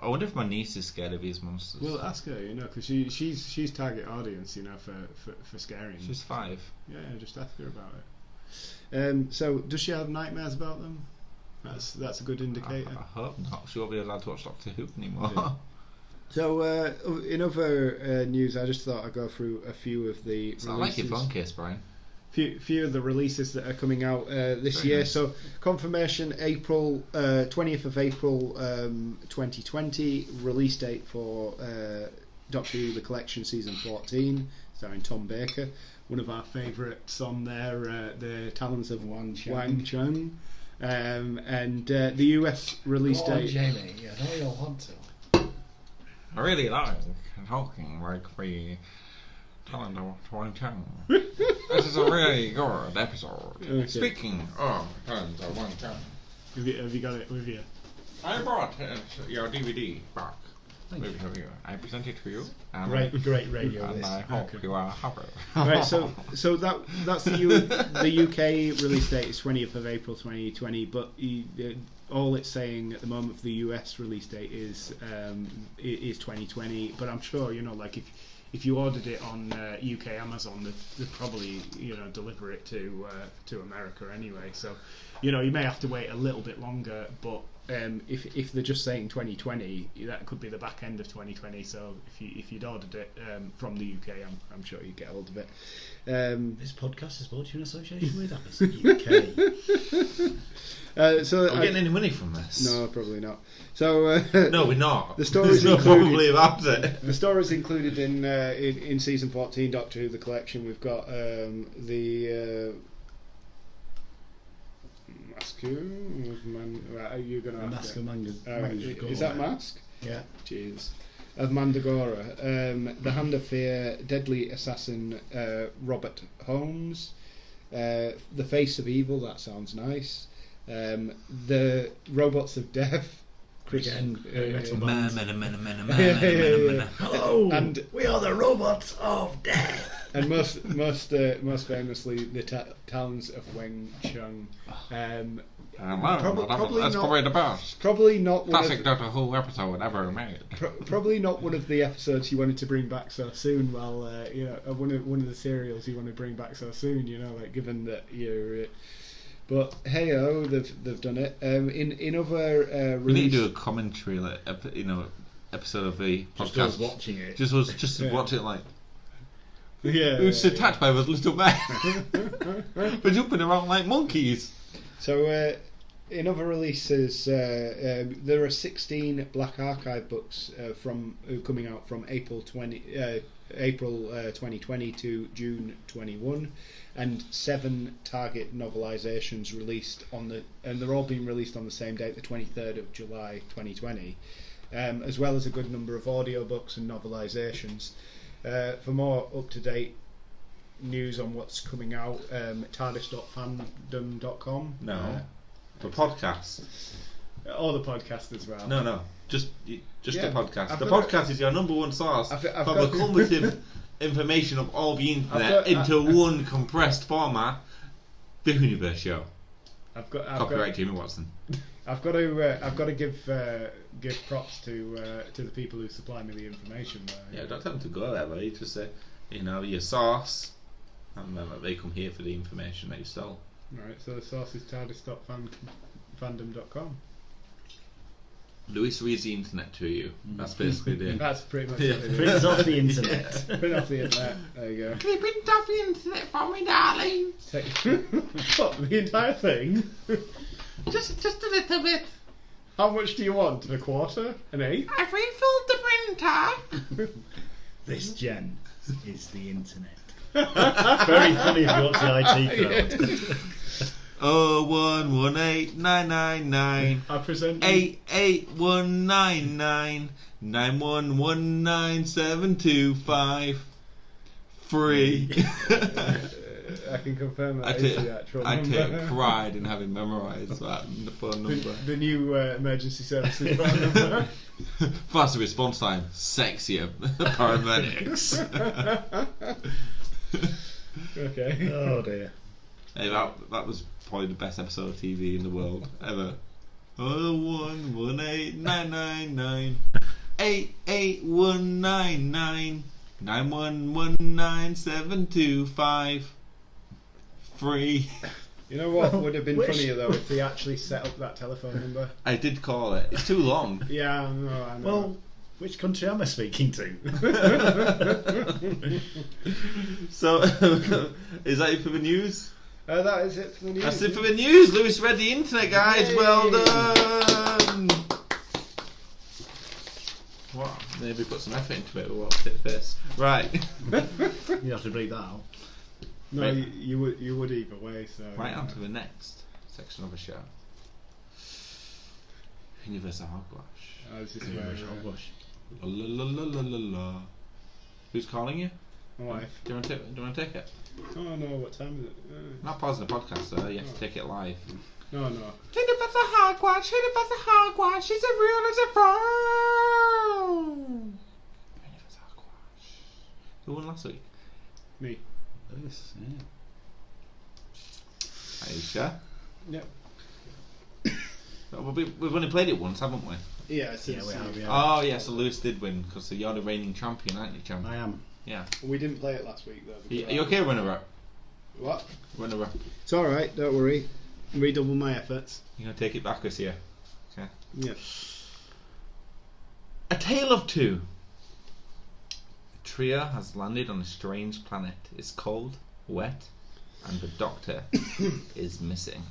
wonder if my niece is scared of these monsters. Well, ask her, because she's target audience, for scaring. She's 5. Yeah, just ask her about it. So, does she have nightmares about them? That's a good indicator. I hope not. She won't be allowed to watch Doctor Who anymore. Yeah. So, in other news, I just thought I'd go through a few of the releases. I like your phone case, Brian. Few of the releases that are coming out this Very year. nice. So, confirmation: April 20th of April 2020. Release date for Doctor Who: The Collection Season 14, starring Tom Baker. One of our favourites on there, the Talons of Wang Chung. And the US release date. Jamie, you know you'll want to. I really like talking like the talent of Wang Chung. This is a really good episode. Okay. Speaking of talent of Wang Chung, Have you got it with you? I brought your DVD back. I present it to you. And Great radio And this. I hope you are happy. Right, so that's the UK release date is 20th of April 2020, but all it's saying at the moment for the US release date is 2020. But I'm sure if you ordered it on UK Amazon, they'd probably deliver it to America anyway. So you may have to wait a little bit longer, but if they're just saying 2020, that could be the back end of 2020. So if you'd ordered it from the UK, I'm sure you'd get hold of it. This podcast is brought to you in association with UK. So Are we getting any money from this? No, probably not. So No, we're not. The story's There's no included- probably about it. the stories included in season 14 Doctor Who the collection. We've got the Mask of Man. Right, you're gonna have Mask to. of Manga. Is that Mask? Yeah. Jeez. Of Mandagora, the Hand of Fear, Deadly Assassin, Robert Holmes, the Face of Evil. That sounds nice. The Robots of Death. Again, metal Man, band. man. Hello, And- we are the robots of death. And most famously, the towns of Weng Chung. Probably That's not- probably the best. Probably not one Classic of, Doctor Who episode ever made. probably not one of the episodes you wanted to bring back so soon. Well, one of the serials you want to bring back so soon. Like given that you're. But hey they've done it. In other We need to do a release, commentary, like episode of the Just us podcast. watching it. Just watch it like yeah. who's attacked by those little men. We're jumping around like monkeys. So, in other releases, there are 16 Black Archive books coming out from April 2020 to June 21, and 7 Target novelizations released and they're all being released on the same date, the 23rd of July 2020, as well as a good number of audiobooks and novelizations. For more up-to-date news on what's coming out, tardis.fandom.com. No, the podcast. Or the podcast as well. No, just Yeah, the podcast. I've The got podcast is your number one source I've for got- the cumulative information of all the internet got- into one compressed format. The Whoniverse show. I've got Jimmy Watson. I've got to give props to the people who supply me the information. Yeah, don't tell them to go there, though. You just say, your source, and then they come here for the information that you stole. Right, so the source is tardis.fandom.com. Lewis reads the internet to you. That's basically the. That's pretty much Yeah. what it is. Prints off the internet. Print off the internet. There you go. Can you print off the internet for me, darling? What, the entire thing? Just a little bit. How much do you want? A quarter? An eighth? I've refilled the printer. This gen is the internet. Very funny if you watch the IT crowd. 0118999 I present 88199 9119725 free. I can confirm that I is take the actual I number. take pride in having memorised that phone number. The new emergency services phone number. Faster response time, sexier paramedics. Okay. Oh dear. Hey, that was probably the best episode of TV in the world ever. 0118999 88199 9119725 free. You know what would have been Which- funnier though if they actually set up that telephone number? I did call it. It's too long. Yeah, I know. Well, which country am I speaking to? So, is that it for the news? That is it for the news. That's it for the news. Lewis read the internet, guys. Yay. Well done. Wow, maybe put some effort into it. We'll hit this. Right. You have to bleep that out. No, Right. you would either way. So Right on to the next section of the show. Universal Hogwash. This is where La la la la la la la. Who's calling you? my wife. Do you want to take it? Oh no, what time is it? Not pausing the podcast, though. You have to take it live. No. Universal Hogwash. Universal Hogwash. She's as real as a phone. Universal Hogwash. Who won last week? Me. Yes, yeah. Aisha. Yep. We've only played it once, haven't we? Yeah, Yeah, we have. Yeah. Oh, yeah, so Lewis did win because you're the reigning champion, aren't you, champ? I am. Yeah. We didn't play it last week though. Are you okay, runner-up? What? Runner-up. It's all right. Don't worry. Redouble my efforts. You're going to take it back this year. Okay. Yeah. A Tale of Two. A trio has landed on a strange planet. It's cold, wet, and the Doctor is missing.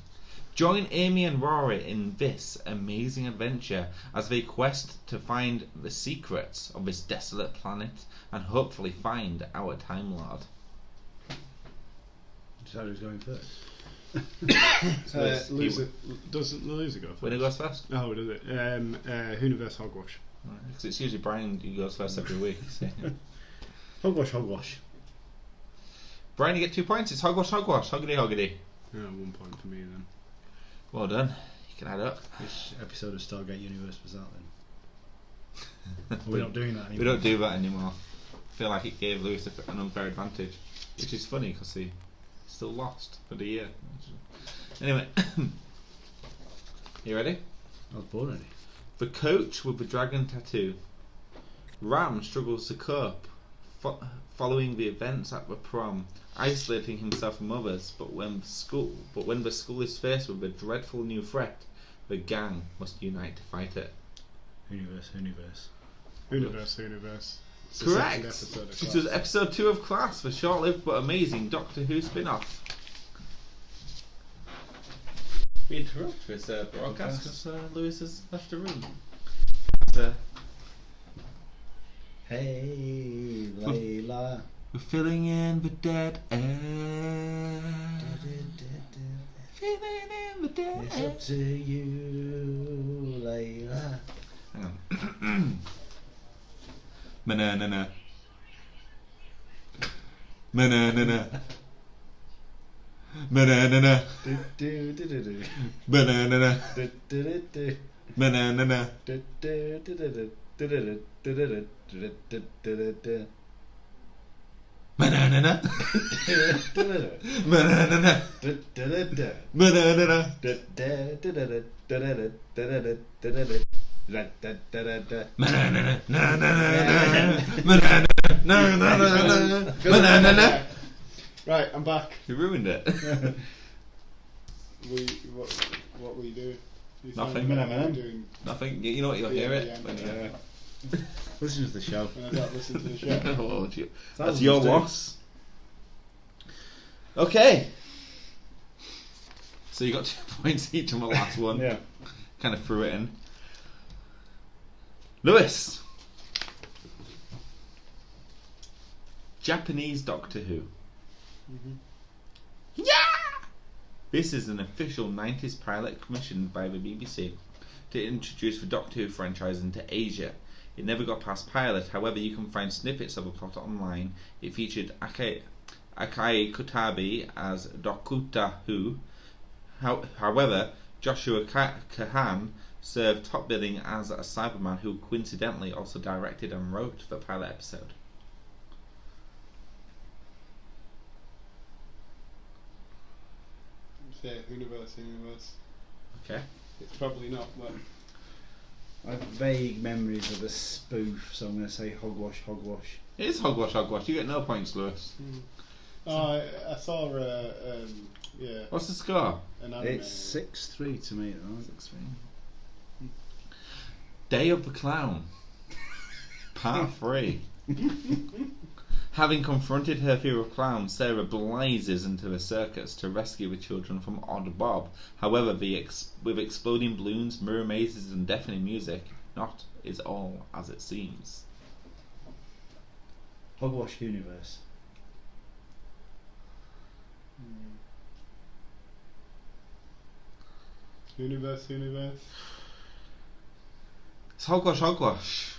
Join Amy and Rory in this amazing adventure as they quest to find the secrets of this desolate planet and hopefully find our Time Lord. Decided who's going first. Doesn't the loser go first? Winner goes first. Oh, does it? Whoniverse Hogwash. Because it's usually Brian who goes first every week. So. Hogwash, hogwash. Brian, you get 2 points. It's hogwash, hogwash. Hoggity, hoggity. 1 point for me then. Well done. You can add up. Which episode of Stargate Universe was that then? We're not doing that anymore. We don't do that anymore. I feel like it gave Lewis an unfair advantage. Which is funny because he still lost for the year. Anyway. You ready? I was born ready. The coach with the dragon tattoo. Ram struggles to cope following the events at the prom, isolating himself from others. But when the school is faced with a dreadful new threat, the gang must unite to fight it. Whoniverse. Whoniverse. It's the Correct. second episode of This Class. was episode 2 of Class, the short-lived but amazing Doctor Who spin-off. We interrupt this broadcast because Lewis has left the room. Hey, Layla. We're filling in the dead air. Filling in the dead It's air. up to you, Layla. Hang on. Manana. Manana. Banana, banana, banana, banana, banana, banana. Right, I'm back. You ruined it. What were you doing? Nothing. Doing Nothing. You know what? You'll hear it. When you Listen to the show. when I don't listen to the show. Oh, that's Thousands your do. loss. Okay. So you got 2 points each on the last one. Yeah. Kind of threw it in. Lewis. Japanese Doctor Who. Yeah! This is an official 90s pilot commissioned by the BBC to introduce the Doctor Who franchise into Asia. It never got past pilot, however you can find snippets of the plot online. It featured Akai Kutabi as Dokuta Who. However, Joshua Kahan served top billing as a Cyberman who coincidentally also directed and wrote the pilot episode. Say Whoniverse. Okay. It's probably not, but I have vague memories of a spoof, so I'm going to say hogwash, hogwash. It is hogwash, hogwash. You get no points, Lewis. I saw What's the score? an anime. It's 6-3 to me, though. Day of the Clown. Part 3. Having confronted her fear of clowns, Sarah blazes into the circus to rescue the children from Odd Bob. However, with exploding balloons, mirror mazes and deafening music, not is all as it seems. Hogwash Whoniverse. Whoniverse. It's hogwash, hogwash.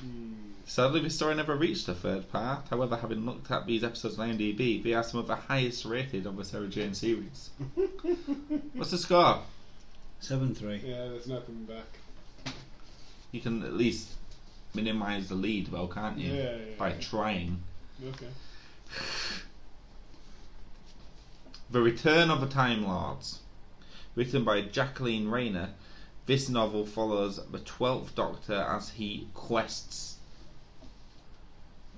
Sadly, this story never reached the third part. However, having looked at these episodes on IMDb, they are some of the highest rated of the Sarah Jane series. What's the score? 7-3. Yeah, there's no coming back. You can at least minimise the lead, well, can't you? Yeah. By trying. Okay. The Return of the Time Lords. Written by Jacqueline Rayner, this novel follows the 12th Doctor as he quests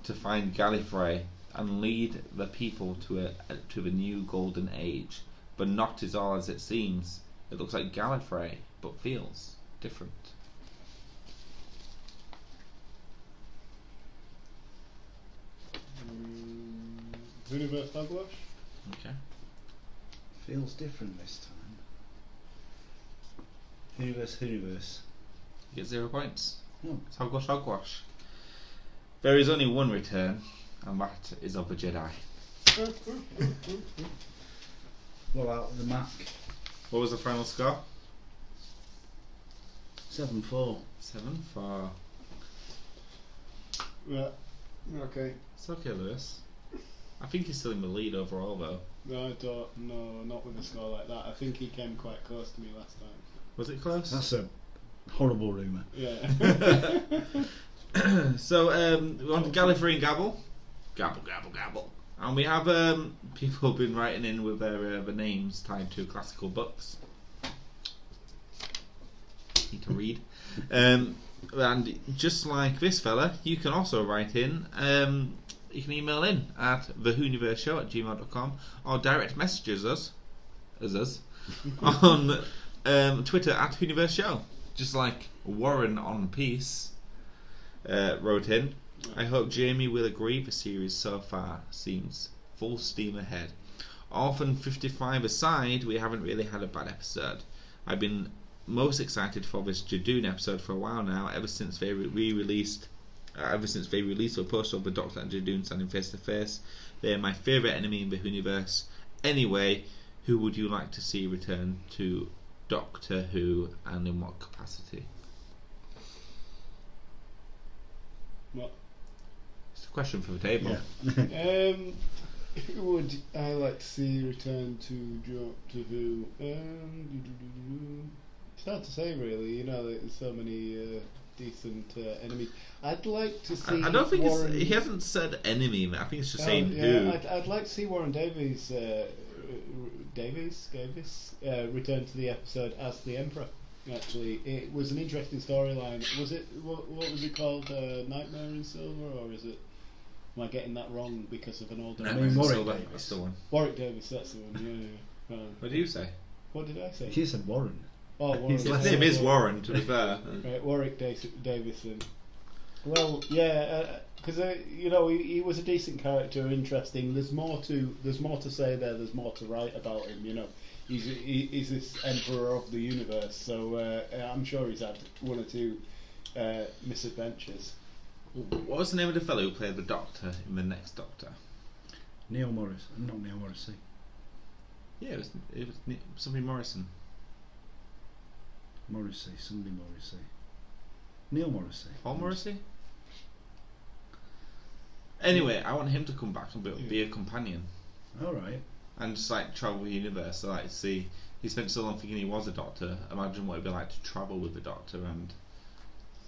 to find Gallifrey and lead the people to the new golden age. But not is all as it seems. It looks like Gallifrey, but feels different. Whoniverse hogwash. Okay. Feels different this time. Whoniverse. You get 0 points. Oh. It's hogwash. There is only one return, and that is of a Jedi. What about the Mac? What was the final score? 7-4. 7-4. Yeah. Okay. It's okay, Lewis. I think he's still in the lead overall, though. No, I don't. No, not with a score like that. I think he came quite close to me last time. Was it close? That's a horrible rumour. Yeah. So, we're on to Gallifreyan Gabble. Gabble. And we have people been writing in with their names tied to classical books. Need to read. And just like this fella, you can also write in. You can email in at thewhoniverseshow@gmail.com or direct messages us on Twitter at Whoniverse Show. Just like Warren on Peace wrote in. I hope Jamie will agree the series so far seems full steam ahead. Orphan 55 aside, we haven't really had a bad episode. I've been most excited for this Judoon episode for a while now, ever since they released a poster of the Doctor and Judoon standing face to face. They are my favourite enemy in the Whoniverse. Anyway, who would you like to see return to Doctor Who, and in what capacity? What? It's a question for the table. Yeah. Who would I like to see return to Doctor Who? It's hard to say, really. You know, there's so many decent enemies. I'd like to see. I don't think Warren... he hasn't said enemy. I think it's just saying yeah, who. I'd like to see Warren Davies return to the episode as the Emperor. Actually, it was an interesting storyline. Was it? What was it called? Nightmare in Silver, or is it? Am I getting that wrong because of an older? Warwick Davis. Davis. That's the one. Warwick Davis. That's the one. Yeah. What did you say? What did I say? She said Warren. Oh, Warren. His last name is Warren, to be fair. Right, Warwick Davison. Well, yeah, because you know he was a decent character, interesting. There's more to say there. There's more to write about him. You know, he's this emperor of the universe. So I'm sure he's had one or two misadventures. What was the name of the fellow who played the Doctor in the next Doctor? Neil Morris. Not Neil Morrissey. Yeah, it was something Morrison. Somebody Morrissey. Neil Morrissey. Paul Morrissey? Anyway, I want him to come back and be a companion. Alright. And just like travel the universe. So like see, he spent so long thinking he was a Doctor. Imagine what it'd be like to travel with the Doctor and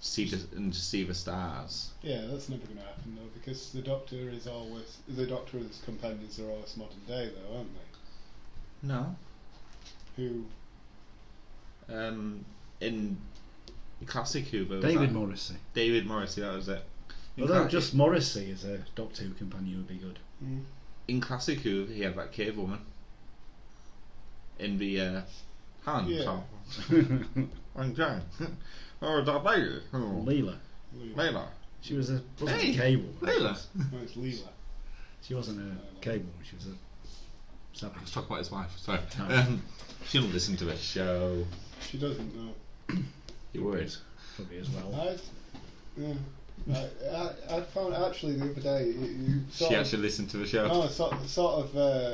see the stars. Yeah, that's never going to happen though, because the Doctor and his companions are always modern day though, aren't they? No. Who? In classic Who, David Morrissey. David Morrissey, that was it. Although just Morrissey as a Doctor Who companion would be good. Mm. In classic Who, he had that cave woman. In the hand. Yeah. Okay. Oh, that lady. Oh. Leela. She was a cable. Leela. No, it's Leela. She wasn't a cable. She was a savage. Let's talk about his wife. Sorry. She doesn't listen to this show. She doesn't know. You would. Probably as well. I found actually the other day. She actually listened to the show. No, sort of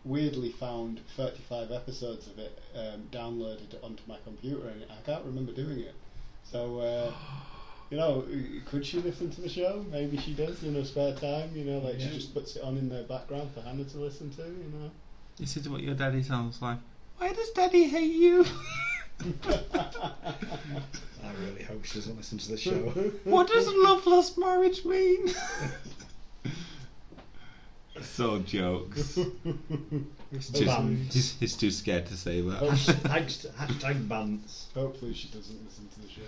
weirdly found 35 episodes of it downloaded onto my computer, and I can't remember doing it. So, you know, could she listen to the show? Maybe she does in her spare time. You know, like she just puts it on in the background for Hannah to listen to. You know. This is what your daddy sounds like. Why does Daddy hate you? I really hope she doesn't listen to the show. What does loveless marriage mean? So jokes. He's too scared to say that. Hashtag bants. Hopefully she doesn't listen to the show.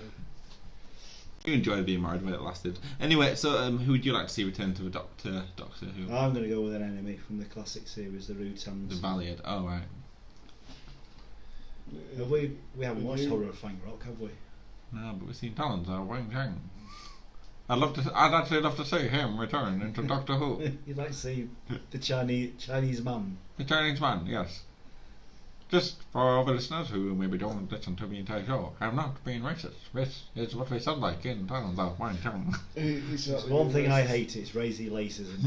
You enjoyed being married when it lasted. Anyway, so who would you like to see return to the Doctor Who? I'm going to go with an enemy from the classic series, the Rutans. The Valiant. Oh, right. Have we haven't watched Horror of Fang Rock, have we? No, but we've seen Talons or Wang Chang. I'd actually love to see him return into Doctor Who. You'd like to see the Chinese man. The Chinese man, yes. Just for all the listeners who maybe don't listen to the entire show, I'm not being racist. This is what we sound like in towns of my town. One thing I hate is racy racism.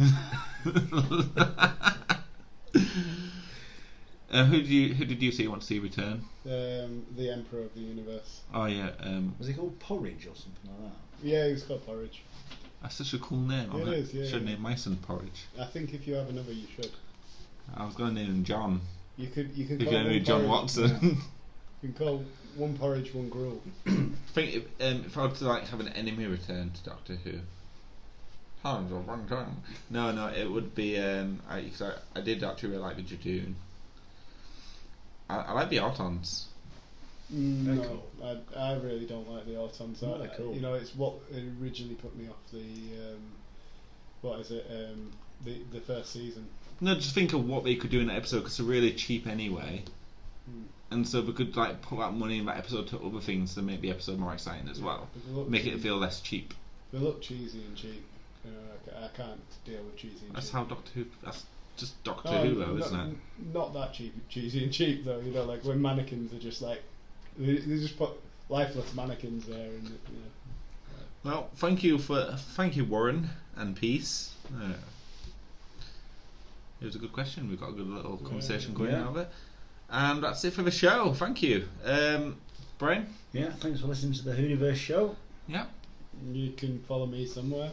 Who did you see want to see return? The Emperor of the Universe. Oh yeah, Was he called Porridge or something like that? Yeah, he was called Porridge. that's such a cool name. It is, yeah, Should yeah. name my son Porridge. I think if you have another, you should. I was going to name him John. You can If call you name one him John porridge, Watson. You can call one porridge, one gruel. I think if I were to like have an enemy return to Doctor Who. Times of one time. No, it would be because I did actually really like the Judoon. I like the Autons. No, cool. I really don't like the Autons. Oh, they're cool. You know, it's what originally put me off the what is it? The first season. No, just think of what they could do in that episode because they're really cheap anyway. And so we could like put that money in that episode to other things to make the episode more exciting as well. But they look Make it cheesy. feel less cheap. They look cheesy and cheap. You know, I can't deal with cheesy and That's cheap. how Doctor Who. That's just Doctor No, Who, though, isn't it? Not that cheesy and cheap though. You know, like when mannequins are just like they just put lifeless mannequins there, and you know. Well, thank you, Warren and Peace. It was a good question. We've got a good little conversation going Yeah. out of it, and that's it for the show. Thank you, Brian. Yeah, thanks for listening to the Whoniverse show. Yeah. You can follow me somewhere.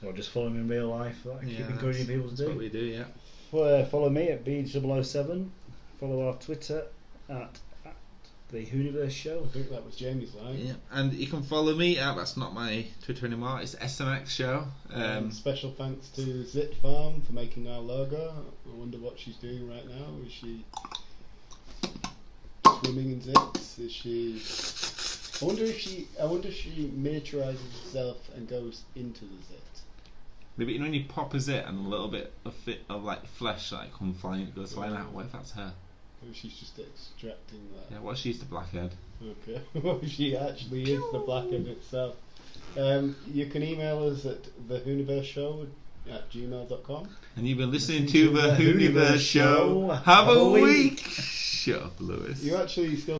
Or just follow me in real life, like I keep encouraging people to That's what do. we do. Yeah. Follow me at B007. Follow our Twitter at the Whoniverse show. I think that was Jamie's line. Yeah, and you can follow me. That's not my Twitter anymore. It's SMX Show. Special thanks to Zit Farm for making our logo. I wonder what she's doing right now. Is she swimming in zits? Is she? I wonder if she miniaturizes herself and goes into the zit. Maybe when you pop a zit and a little bit of like flesh like come flying, it goes flying out. What if that's her? Or she's just extracting that. Yeah. What if she's the blackhead? Okay. Well, she actually is the blackhead itself. You can email us at thewhoniverseshow@gmail.com. And you've been listening to the Whoniverse Show. Have a week. Shut up, Lewis. You actually still